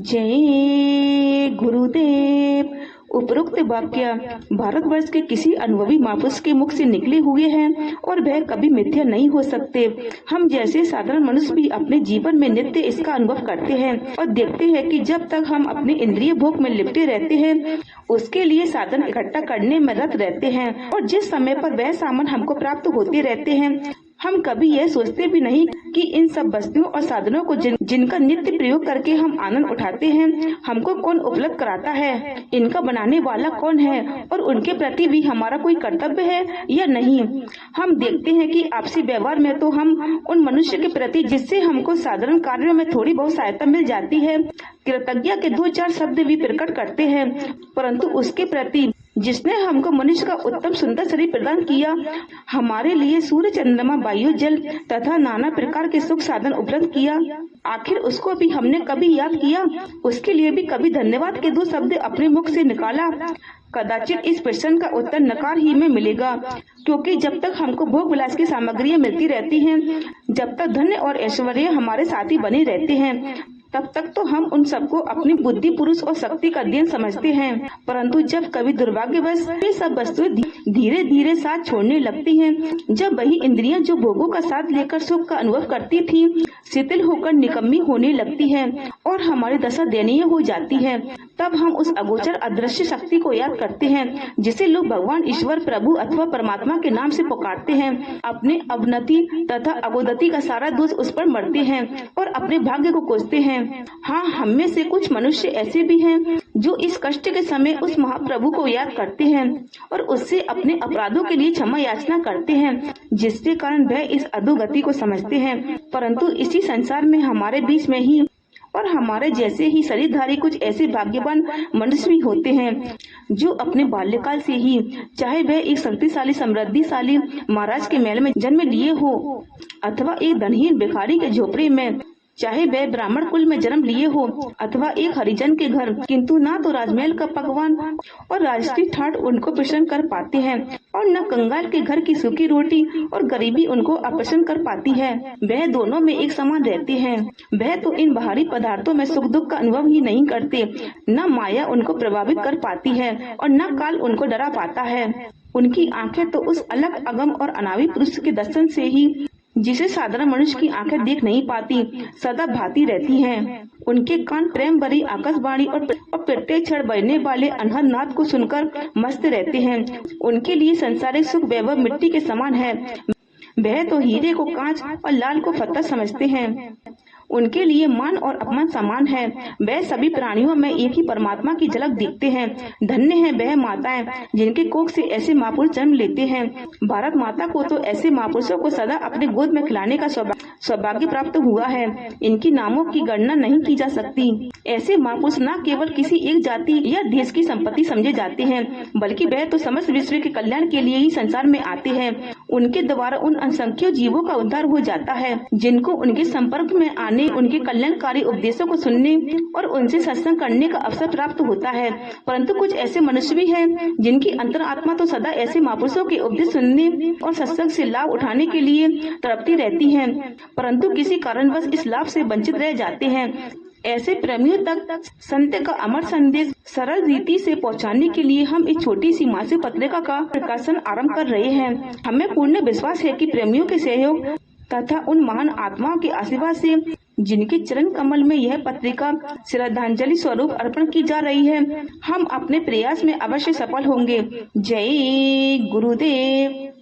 जय गुरुदेव। उपरोक्त वाक्य भारतवर्ष के किसी अनुभवी महापुरुष के मुख से निकले हुए हैं और वह कभी मिथ्या नहीं हो सकते। हम जैसे साधारण मनुष्य भी अपने जीवन में नित्य इसका अनुभव करते हैं और देखते हैं कि जब तक हम अपने इंद्रिय भोग में लिपटे रहते हैं, उसके लिए साधन इकट्ठा करने में रत रहते हैं और जिस समय पर वह सामान हमको प्राप्त होते रहते हैं, हम कभी यह सोचते भी नहीं कि इन सब वस्तुओं और साधनों को जिनका नित्य प्रयोग करके हम आनंद उठाते हैं, हमको कौन उपलब्ध कराता है, इनका बनाने वाला कौन है और उनके प्रति भी हमारा कोई कर्तव्य है या नहीं। हम देखते हैं कि आपसी व्यवहार में तो हम उन मनुष्य के प्रति जिससे हमको साधारण कार्यों में थोड़ी बहुत सहायता मिल जाती है, कृतज्ञता के 2-4 शब्द भी प्रकट करते हैं, परंतु उसके प्रति जिसने हमको मनुष्य का उत्तम सुंदर शरीर प्रदान किया, हमारे लिए सूर्य चंद्रमा वायु जल तथा नाना प्रकार के सुख साधन उपलब्ध किया, आखिर उसको भी हमने कभी याद किया? उसके लिए भी कभी धन्यवाद के 2 शब्द अपने मुख से निकाला? कदाचित इस प्रश्न का उत्तर नकार ही में मिलेगा, क्योंकि जब तक हमको भोग विलास की सामग्रियां मिलती रहती हैं, जब तक धन्य और ऐश्वर्य हमारे साथी बने रहते हैं, तब तक तो हम उन सबको अपनी बुद्धि पुरुष और शक्ति का देन समझते हैं। परंतु जब कभी दुर्भाग्यवश ये सब वस्तुएं धीरे धीरे साथ छोड़ने लगती हैं, जब वही इंद्रियां जो भोगों का साथ लेकर सुख का अनुभव करती थी, शिथिल होकर निकम्मी होने लगती है और हमारी दशा दयनीय हो जाती है, तब हम उस अगोचर अदृश्य शक्ति को याद करते हैं, जिसे लोग भगवान, ईश्वर, प्रभु अथवा परमात्मा के नाम से पुकारते हैं। अपने अवनति तथा अगोदति का सारा दोष उस पर मरते हैं और अपने भाग्य को कोसते हैं। हाँ, हम में से कुछ मनुष्य ऐसे भी हैं जो इस कष्ट के समय उस महाप्रभु को याद करते हैं और उससे अपने अपराधों के लिए क्षमा याचना करते हैं, जिसके कारण वह इस अधोगति को समझते हैं। परंतु इसी संसार में हमारे बीच में ही और हमारे जैसे ही शरीरधारी कुछ ऐसे भाग्यवान मनुष्य भी होते हैं जो अपने बाल्यकाल से ही, चाहे वह एक शक्तिशाली समृद्धिशाली महाराज के महल में जन्म लिए हो अथवा एक धनहीन भिखारी के झोपड़े में, चाहे वह ब्राह्मण कुल में जन्म लिए हो अथवा एक हरिजन के घर, किंतु ना तो राजमहल का पकवान और राजसी ठाट उनको प्रसन्न कर पाते हैं और न कंगाल के घर की सूखी रोटी और गरीबी उनको अप्रसन्न कर पाती है। वह दोनों में एक समान रहते हैं। वह तो इन बाहरी पदार्थों में सुख दुख का अनुभव ही नहीं करते, न माया उनको प्रभावित कर पाती है और न काल उनको डरा पाता है। उनकी आंखें तो उस अलग अगम और अनावि पुरुष के दर्शन से ही, जिसे साधारण मनुष्य की आंखें देख नहीं पाती, सदा भाती रहती हैं। उनके कान प्रेम भरी आकाशवाणी और प्रत्येक क्षण बजने वाले अनहद नाद को सुनकर मस्त रहते हैं। उनके लिए संसारिक सुख वैभव मिट्टी के समान है। वह तो हीरे को कांच और लाल को पत्थर समझते हैं। उनके लिए मान और अपमान समान है। वह सभी प्राणियों में एक ही परमात्मा की झलक देखते हैं। धन्य है वह माताएं जिनके कोख से ऐसे महापुरुष जन्म लेते हैं। भारत माता को तो ऐसे महापुरुषों को सदा अपने गोद में खिलाने का सौभाग्य प्राप्त हुआ है। इनकी नामों की गणना नहीं की जा सकती। ऐसे महापुरुष न केवल किसी एक जाति या देश की संपत्ति समझे जाते हैं, बल्कि वह तो समस्त विश्व के कल्याण के लिए ही संसार में आते हैं। उनके द्वारा उन असंख्य जीवों का उद्धार हो जाता है जिनको उनके संपर्क में आने, उनके कल्याणकारी उपदेशों को सुनने और उनसे सत्संग करने का अवसर प्राप्त होता है। परंतु कुछ ऐसे मनुष्य भी हैं जिनकी अंतरात्मा तो सदा ऐसे महापुरुषों के उपदेश सुनने और सत्संग से लाभ उठाने के लिए तड़पती रहती हैं, परंतु किसी कारणवश इस लाभ से वंचित रह जाते हैं। ऐसे प्रेमियों तक संत का अमर संदेश सरल रीति से पहुंचाने के लिए हम एक छोटी सी मासिक पत्रिका का प्रकाशन आरंभ कर रहे हैं। हमें पूर्ण विश्वास है कि प्रेमियों के सहयोग तथा उन महान आत्माओं के आशीर्वाद से जिनके चरण कमल में यह पत्रिका श्रद्धांजलि स्वरूप अर्पण की जा रही है, हम अपने प्रयास में अवश्य सफल होंगे। जय गुरुदेव।